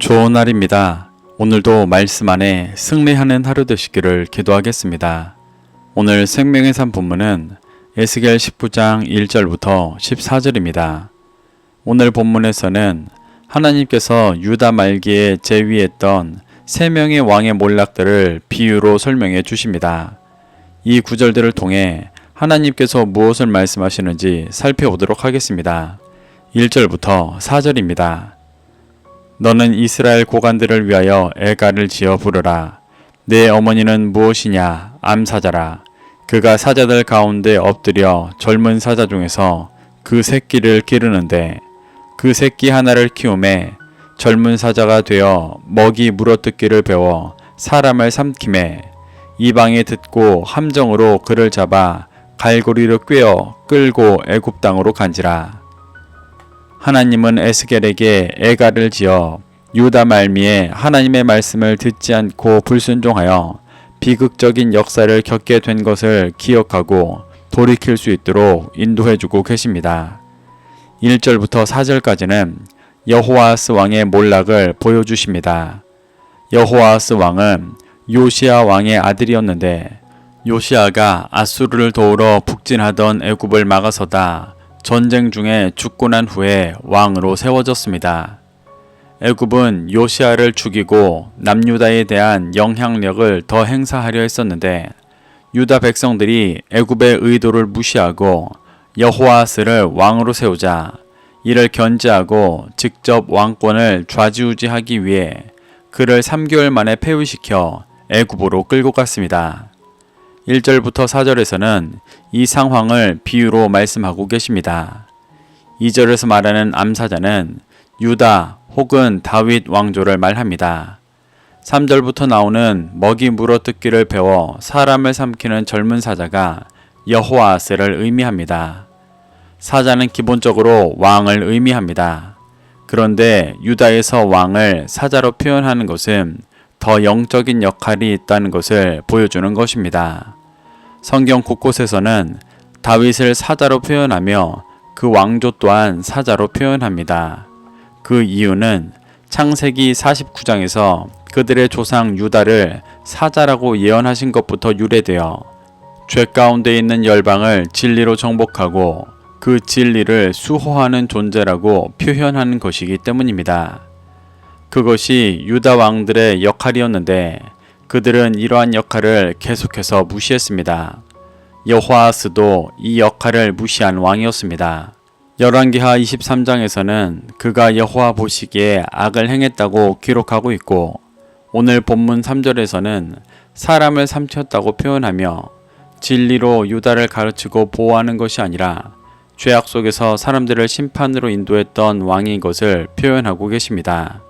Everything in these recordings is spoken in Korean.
좋은 날입니다. 오늘도 말씀 안에 승리하는 하루 되시기를 기도하겠습니다. 오늘 생명의 산 본문은 에스겔 19장 1절부터 14절입니다. 오늘 본문에서는 하나님께서 유다 말기에 제위했던 세 명의 왕의 몰락들을 비유로 설명해 주십니다. 이 구절들을 통해 하나님께서 무엇을 말씀하시는지 살펴보도록 하겠습니다. 1절부터 4절입니다. 너는 이스라엘 고관들을 위하여 애가를 지어 부르라. 내 어머니는 무엇이냐? 암사자라. 그가 사자들 가운데 엎드려 젊은 사자 중에서 그 새끼를 기르는데 그 새끼 하나를 키우매 젊은 사자가 되어 먹이 물어뜯기를 배워 사람을 삼키매 이방이 듣고 함정으로 그를 잡아 갈고리로 꿰어 끌고 애굽 땅으로 간지라. 하나님은 에스겔에게 애가를 지어 유다 말미에 하나님의 말씀을 듣지 않고 불순종하여 비극적인 역사를 겪게 된 것을 기억하고 돌이킬 수 있도록 인도해주고 계십니다. 1절부터 4절까지는 여호아스 왕의 몰락을 보여주십니다. 여호아스 왕은 요시야 왕의 아들이었는데 요시야가 아수르를 도우러 북진하던 애굽을 막아서다 전쟁 중에 죽고 난 후에 왕으로 세워졌습니다. 애굽은 요시야를 죽이고 남유다에 대한 영향력을 더 행사하려 했었는데 유다 백성들이 애굽의 의도를 무시하고 여호아스를 왕으로 세우자 이를 견제하고 직접 왕권을 좌지우지하기 위해 그를 3개월 만에 폐위시켜 애굽으로 끌고 갔습니다. 1절부터 4절에서는 이 상황을 비유로 말씀하고 계십니다. 2절에서 말하는 암사자는 유다 혹은 다윗 왕조를 말합니다. 3절부터 나오는 먹이 물어뜯기를 배워 사람을 삼키는 젊은 사자가 여호아스를 의미합니다. 사자는 기본적으로 왕을 의미합니다. 그런데 유다에서 왕을 사자로 표현하는 것은 더 영적인 역할이 있다는 것을 보여주는 것입니다. 성경 곳곳에서는 다윗을 사자로 표현하며 그 왕조 또한 사자로 표현합니다. 그 이유는 창세기 49장에서 그들의 조상 유다를 사자라고 예언하신 것부터 유래되어 죄 가운데 있는 열방을 진리로 정복하고 그 진리를 수호하는 존재라고 표현하는 것이기 때문입니다. 그것이 유다 왕들의 역할이었는데 그들은 이러한 역할을 계속해서 무시했습니다. 여호아스도 이 역할을 무시한 왕이었습니다. 열왕기하 23장에서는 그가 여호와 보시기에 악을 행했다고 기록하고 있고 오늘 본문 3절에서는 사람을 삼켰다고 표현하며 진리로 유다를 가르치고 보호하는 것이 아니라 죄악 속에서 사람들을 심판으로 인도했던 왕인 것을 표현하고 계십니다.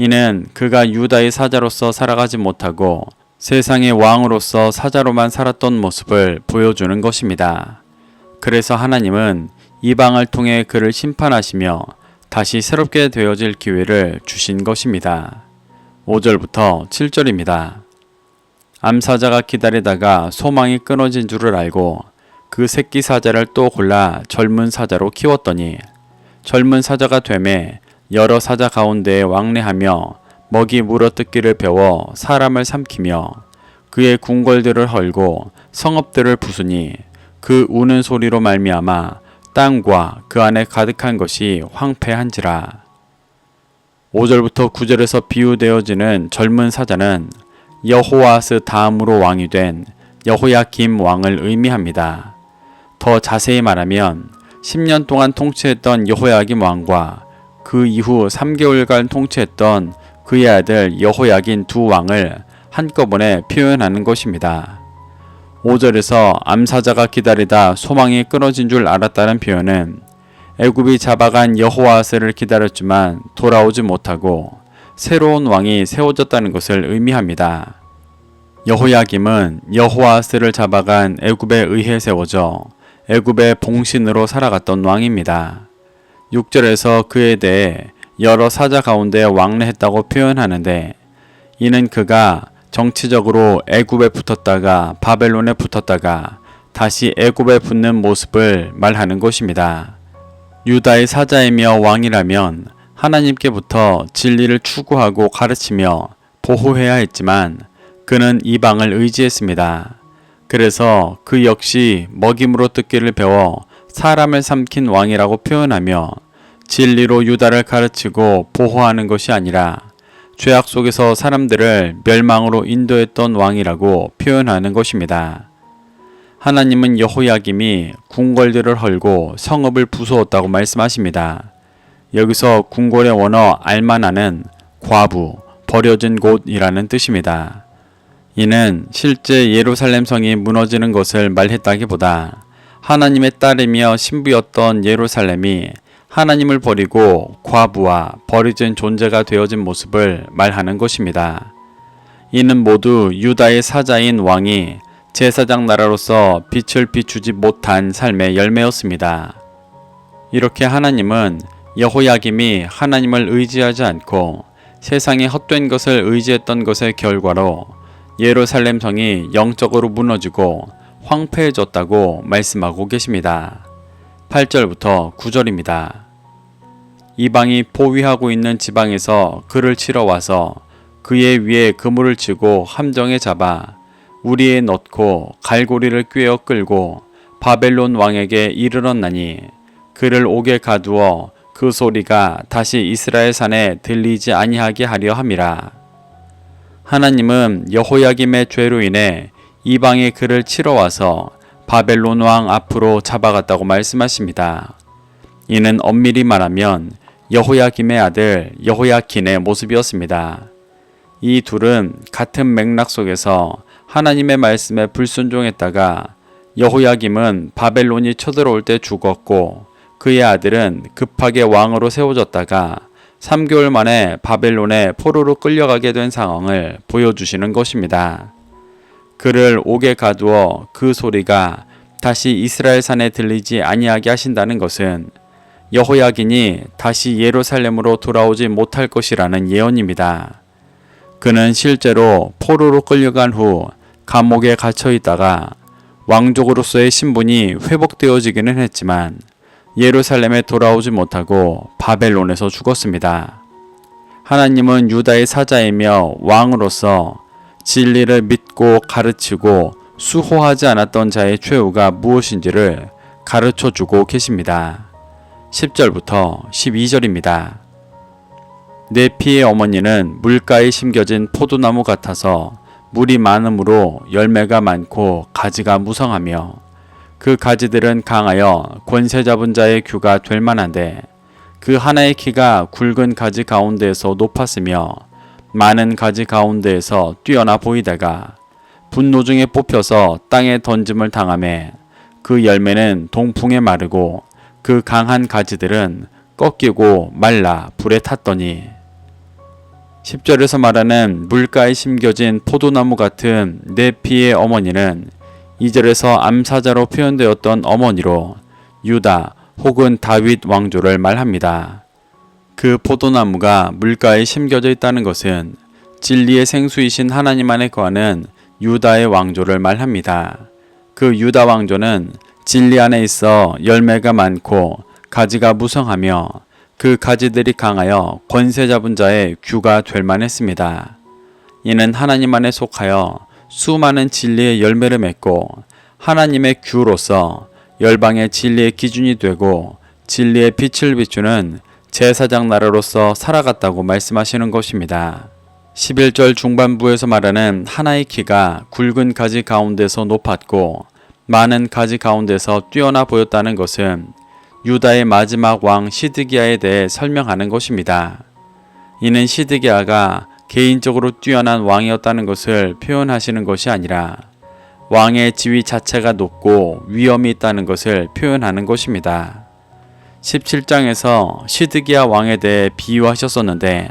이는 그가 유다의 사자로서 살아가지 못하고 세상의 왕으로서 사자로만 살았던 모습을 보여주는 것입니다. 그래서 하나님은 이방을 통해 그를 심판하시며 다시 새롭게 되어질 기회를 주신 것입니다. 5절부터 7절입니다. 암사자가 기다리다가 소망이 끊어진 줄을 알고 그 새끼 사자를 또 골라 젊은 사자로 키웠더니 젊은 사자가 되매 여러 사자 가운데에 왕래하며 먹이 물어뜯기를 배워 사람을 삼키며 그의 궁궐들을 헐고 성읍들을 부수니 그 우는 소리로 말미암아 땅과 그 안에 가득한 것이 황폐한지라. 5절부터 9절에서 비유되어지는 젊은 사자는 여호아스 다음으로 왕이 된 여호야김 왕을 의미합니다. 더 자세히 말하면 10년 동안 통치했던 여호야김 왕과 그 이후 3개월간 통치했던 그의 아들 여호야긴 두 왕을 한꺼번에 표현하는 것입니다. 5절에서 암사자가 기다리다 소망이 끊어진 줄 알았다는 표현은 애굽이 잡아간 여호아스를 기다렸지만 돌아오지 못하고 새로운 왕이 세워졌다는 것을 의미합니다. 여호야김은 여호아스를 잡아간 애굽에 의해 세워져 애굽의 봉신으로 살아갔던 왕입니다. 6절에서 그에 대해 여러 사자 가운데 왕래했다고 표현하는데 이는 그가 정치적으로 애굽에 붙었다가 바벨론에 붙었다가 다시 애굽에 붙는 모습을 말하는 것입니다. 유다의 사자이며 왕이라면 하나님께부터 진리를 추구하고 가르치며 보호해야 했지만 그는 이방을 의지했습니다. 그래서 그 역시 먹임으로 듣기를 배워 사람을 삼킨 왕이라고 표현하며 진리로 유다를 가르치고 보호하는 것이 아니라 죄악 속에서 사람들을 멸망으로 인도했던 왕이라고 표현하는 것입니다. 하나님은 여호야김이 궁궐들을 헐고 성읍을 부수었다고 말씀하십니다. 여기서 궁궐의 원어 알마나는 과부, 버려진 곳이라는 뜻입니다. 이는 실제 예루살렘 성이 무너지는 것을 말했다기보다 하나님의 딸이며 신부였던 예루살렘이 하나님을 버리고 과부와 버려진 존재가 되어진 모습을 말하는 것입니다. 이는 모두 유다의 사자인 왕이 제사장 나라로서 빛을 비추지 못한 삶의 열매였습니다. 이렇게 하나님은 여호야김이 하나님을 의지하지 않고 세상의 헛된 것을 의지했던 것의 결과로 예루살렘 성이 영적으로 무너지고 황폐해졌다고 말씀하고 계십니다. 8절부터 9절입니다. 이방이 포위하고 있는 지방에서 그를 치러 와서 그의 위에 그물을 치고 함정에 잡아 우리에 넣고 갈고리를 꿰어 끌고 바벨론 왕에게 이르렀나니 그를 옥에 가두어 그 소리가 다시 이스라엘 산에 들리지 아니하게 하려 함이라. 하나님은 여호야김의 죄로 인해 이방이 그를 치러 와서 바벨론 왕 앞으로 잡아갔다고 말씀하십니다. 이는 엄밀히 말하면 여호야김의 아들 여호야킨의 모습이었습니다. 이 둘은 같은 맥락 속에서 하나님의 말씀에 불순종했다가 여호야김은 바벨론이 쳐들어올 때 죽었고 그의 아들은 급하게 왕으로 세워졌다가 3개월 만에 바벨론에 포로로 끌려가게 된 상황을 보여주시는 것입니다. 그를 옥에 가두어 그 소리가 다시 이스라엘 산에 들리지 아니하게 하신다는 것은 여호야긴이 다시 예루살렘으로 돌아오지 못할 것이라는 예언입니다. 그는 실제로 포로로 끌려간 후 감옥에 갇혀 있다가 왕족으로서의 신분이 회복되어지기는 했지만 예루살렘에 돌아오지 못하고 바벨론에서 죽었습니다. 하나님은 유다의 사자이며 왕으로서 진리를 믿고 가르치고 수호하지 않았던 자의 최후가 무엇인지를 가르쳐주고 계십니다. 10절부터 12절입니다. 내 피의 어머니는 물가에 심겨진 포도나무 같아서 물이 많으므로 열매가 많고 가지가 무성하며 그 가지들은 강하여 권세 잡은 자의 규가 될 만한데 그 하나의 키가 굵은 가지 가운데에서 높았으며 많은 가지 가운데에서 뛰어나 보이다가 분노 중에 뽑혀서 땅에 던짐을 당하매 그 열매는 동풍에 마르고 그 강한 가지들은 꺾이고 말라 불에 탔더니 10절에서 말하는 물가에 심겨진 포도나무 같은 내 피의 어머니는 2절에서 암사자로 표현되었던 어머니로 유다 혹은 다윗 왕조를 말합니다. 그 포도나무가 물가에 심겨져 있다는 것은 진리의 생수이신 하나님 안에 거하는 유다의 왕조를 말합니다. 그 유다 왕조는 진리 안에 있어 열매가 많고 가지가 무성하며 그 가지들이 강하여 권세 잡은 자의 규가 될 만했습니다. 이는 하나님 안에 속하여 수많은 진리의 열매를 맺고 하나님의 규로서 열방의 진리의 기준이 되고 진리의 빛을 비추는 제사장 나라로서 살아갔다고 말씀하시는 것입니다. 11절 중반부에서 말하는 하나의 키가 굵은 가지 가운데서 높았고 많은 가지 가운데서 뛰어나 보였다는 것은 유다의 마지막 왕 시드기야에 대해 설명하는 것입니다. 이는 시드기야가 개인적으로 뛰어난 왕이었다는 것을 표현하시는 것이 아니라 왕의 지위 자체가 높고 위엄이 있다는 것을 표현하는 것입니다. 17장에서 시드기야 왕에 대해 비유하셨었는데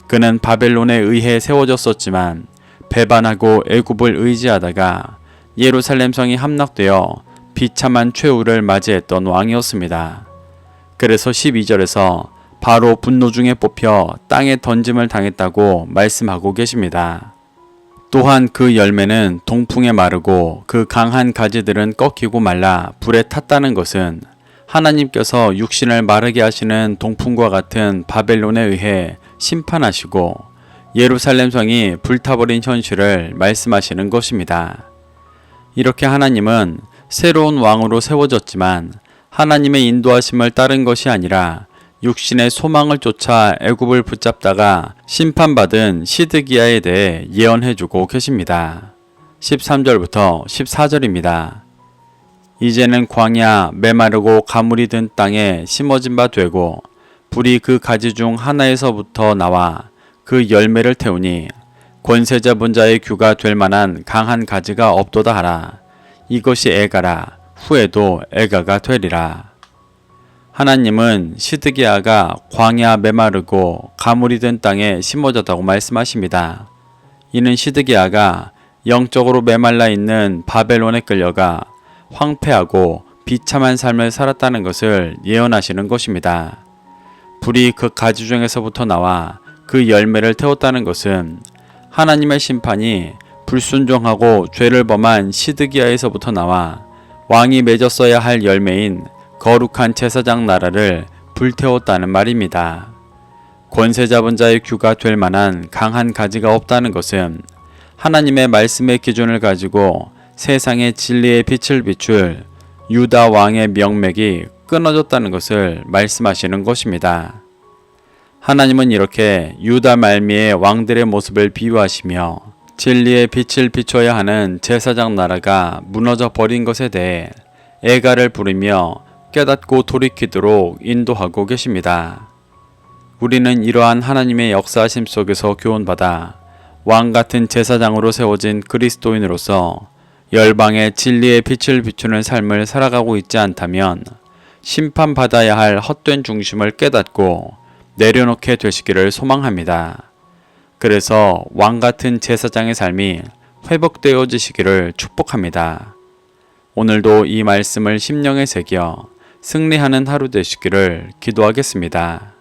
그는 바벨론에 의해 세워졌었지만 배반하고 애굽을 의지하다가 예루살렘 성이 함락되어 비참한 최후를 맞이했던 왕이었습니다. 그래서 12절에서 바로 분노 중에 뽑혀 땅에 던짐을 당했다고 말씀하고 계십니다. 또한 그 열매는 동풍에 마르고 그 강한 가지들은 꺾이고 말라 불에 탔다는 것은 하나님께서 육신을 마르게 하시는 동풍과 같은 바벨론에 의해 심판하시고 예루살렘 성이 불타버린 현실을 말씀하시는 것입니다. 이렇게 하나님은 새로운 왕으로 세워졌지만 하나님의 인도하심을 따른 것이 아니라 육신의 소망을 쫓아 애굽을 붙잡다가 심판받은 시드기야에 대해 예언해주고 계십니다. 13절부터 14절입니다. 이제는 광야 메마르고 가물이 든 땅에 심어진 바 되고 불이 그 가지 중 하나에서부터 나와 그 열매를 태우니 권세 잡은 자의 규가 될 만한 강한 가지가 없도다 하라. 이것이 애가라. 후에도 애가가 되리라. 하나님은 시드기야가 광야 메마르고 가물이 든 땅에 심어졌다고 말씀하십니다. 이는 시드기야가 영적으로 메말라 있는 바벨론에 끌려가 황폐하고 비참한 삶을 살았다는 것을 예언하시는 것입니다. 불이 그 가지 중에서부터 나와 그 열매를 태웠다는 것은 하나님의 심판이 불순종하고 죄를 범한 시드기야에서부터 나와 왕이 맺었어야 할 열매인 거룩한 제사장 나라를 불태웠다는 말입니다. 권세 잡은 자의 규가 될 만한 강한 가지가 없다는 것은 하나님의 말씀의 기준을 가지고 세상의 진리의 빛을 비출 유다 왕의 명맥이 끊어졌다는 것을 말씀하시는 것입니다. 하나님은 이렇게 유다 말미의 왕들의 모습을 비유하시며 진리의 빛을 비춰야 하는 제사장 나라가 무너져 버린 것에 대해 애가를 부르며 깨닫고 돌이키도록 인도하고 계십니다. 우리는 이러한 하나님의 역사하심 속에서 교훈받아 왕같은 제사장으로 세워진 그리스도인으로서 열방의 진리의 빛을 비추는 삶을 살아가고 있지 않다면 심판받아야 할 헛된 중심을 깨닫고 내려놓게 되시기를 소망합니다. 그래서 왕같은 제사장의 삶이 회복되어지시기를 축복합니다. 오늘도 이 말씀을 심령에 새겨 승리하는 하루 되시기를 기도하겠습니다.